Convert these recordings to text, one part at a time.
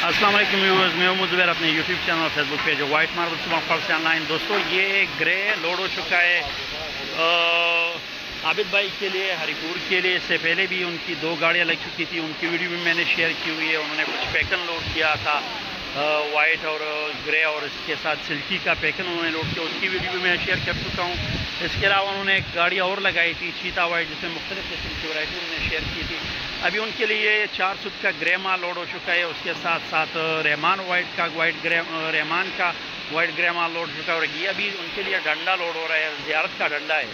السلام علیکم ویورز، میں ہوں زبیر، اپنے یوٹیوب چینل اور فیس بک پیج وائٹ ماربل سپر سے آن لائن۔ دوستو یہ گرے لوڈ ہو چکا ہے عابد بھائی کے لیے، ہری پور کے لیے۔ اس سے پہلے بھی ان کی 2 گاڑیاں لگ چکی تھی، ان کی ویڈیو بھی میں نے شیئر کی ہوئی ہے۔ انہوں نے کچھ پیکن لوڈ کیا تھا، وائٹ اور گرے، اور اس کے ساتھ سلکی کا پیکن انہوں نے لوڈ کیا، اس کی ویڈیو بھی میں شیئر کر چکا ہوں۔ اس کے علاوہ انہوں نے ایک گاڑی اور لگائی تھی چیتا وائٹ، جس میں مختلف قسم کی ورائٹی انہوں نے شیئر کی تھی۔ ابھی ان کے لیے 4 سوت کا گرے مال لوڈ ہو چکا ہے، اس کے ساتھ ساتھ رحمان رحمان کا وائٹ گرے مال لوڈ ہو چکا ہے، اور یہ ابھی ان کے لیے ڈنڈا لوڈ ہو رہا ہے، زیارت کا ڈنڈا ہے،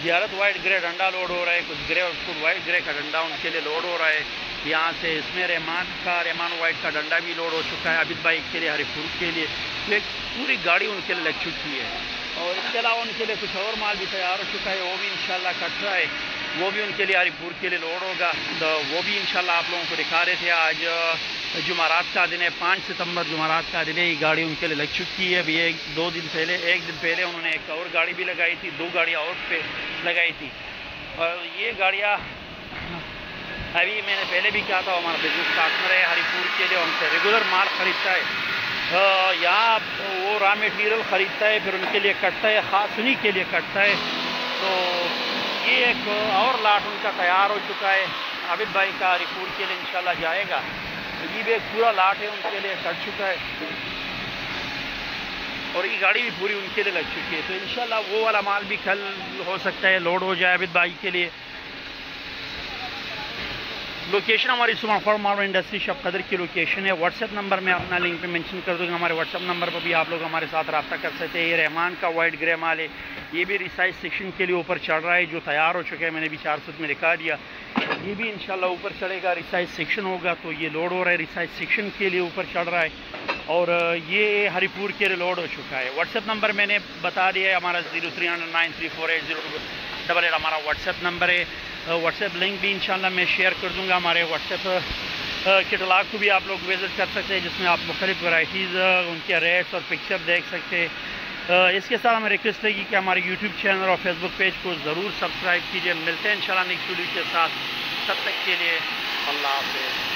زیارت وائٹ گرے ڈنڈا لوڈ ہو رہا ہے، کچھ گرے اور کچھ وائٹ گرے کا ڈنڈا ان کے لیے لوڈ ہو رہا ہے یہاں سے۔ اس میں رحمان وائٹ کا ڈنڈا بھی لوڈ ہو چکا ہے عابد بھائی کے لیے، ہری پور کے لیے۔ ایک پوری گاڑی ان کے لیے لگ چکی ہے، اور اس کے علاوہ ان کے لیے کچھ اور مال بھی تیار ہو چکا ہے، وہ بھی انشاءاللہ کٹ رہا ہے، وہ بھی ان کے لیے ہری پور کے لیے لوڈ ہوگا، وہ بھی انشاءاللہ آپ لوگوں کو دکھا رہے تھے۔ آج جمعرات کا دن ہے، 5 ستمبر جمعرات کا دن ہے، یہ گاڑی ان کے لیے لگ چکی ہے۔ ابھی ایک دن پہلے انہوں نے ایک اور گاڑی بھی لگائی تھی، 2 گاڑیاں اور پہ لگائی تھی، اور یہ گاڑیاں ابھی میں نے پہلے بھی کہا تھا، ہمارا بزنس پارٹنر ہے ہری پور کے لیے، ان سے ریگولر مال خریدتا ہے، یہاں وہ را میٹیریل خریدتا ہے، پھر ان کے لیے کٹتا ہے، خاص انہی کے لیے کٹتا ہے۔ تو یہ ایک اور لاٹ ان کا تیار ہو چکا ہے عابد بھائی کا، ہری پور کے لیے انشاءاللہ جائے گا۔ یہ بھی ایک پورا لاٹ ہے ان کے لیے، کٹ چکا ہے، اور یہ گاڑی بھی پوری ان کے لیے لگ چکی ہے۔ تو انشاءاللہ وہ والا مال بھی کل ہو سکتا ہے لوڈ ہو جائے عابد بھائی کے لیے۔ لوکیشن ہماری سپر ماربل انڈسٹری شاپ قدر کی لوکیشن ہے۔ واٹس ایپ نمبر میں اپنا لنک پہ مینشن کر دوں گا، ہمارے واٹس ایپ نمبر پر بھی آپ لوگ ہمارے ساتھ رابطہ کر سکتے ہیں۔ یہ رحمان کا وائٹ گرے مال ہے، یہ بھی ریسائز سیکشن کے لیے اوپر چڑھ رہا ہے، جو تیار ہو چکا ہے، میں نے بھی 4 سوت میں دکھا دیا۔ یہ بھی انشاءاللہ اوپر چڑھے گا، ریسائز سیکشن ہوگا، تو یہ لوڈ ہو رہا ہے، ریسائز سیکشن کے لیے اوپر چڑھ رہا ہے، اور یہ ہری پور کے لیے لوڈ ہو چکا ہے۔ واٹس ایپ نمبر میں نے بتا دیا ہے، ہمارا 0309348088 ہمارا واٹس ایپ نمبر ہے۔ واٹس ایپ لنک بھی انشاءاللہ میں شیئر کر دوں گا، ہمارے واٹس ایپ کیٹلاگ کو بھی آپ لوگ وزٹ کر سکتے ہیں، جس میں آپ مختلف ورائٹیز، ان کے ریٹس اور پکچر دیکھ سکتے ہیں۔ اس کے ساتھ ہمیں ریکویسٹ ہے کہ ہمارے یوٹیوب چینل اور فیس بک پیج کو ضرور سبسکرائب کیجیے۔ ملتے ہیں انشاءاللہ نیکسٹ ویڈیو کے ساتھ، تب تک کے لیے اللہ حافظ۔